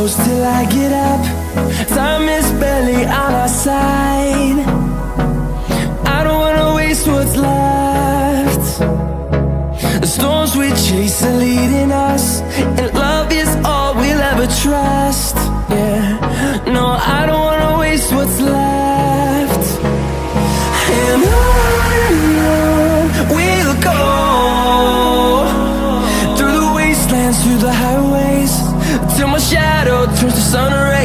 close till I get up. Time is barely on our side. I don't wanna waste what's left. The storms we chase are leading us, and love is all we'll ever trust. Yeah, no, I don't wanna waste what's left. And on we'll go, through the wastelands, through the highways, till my shadow turns to sun rays.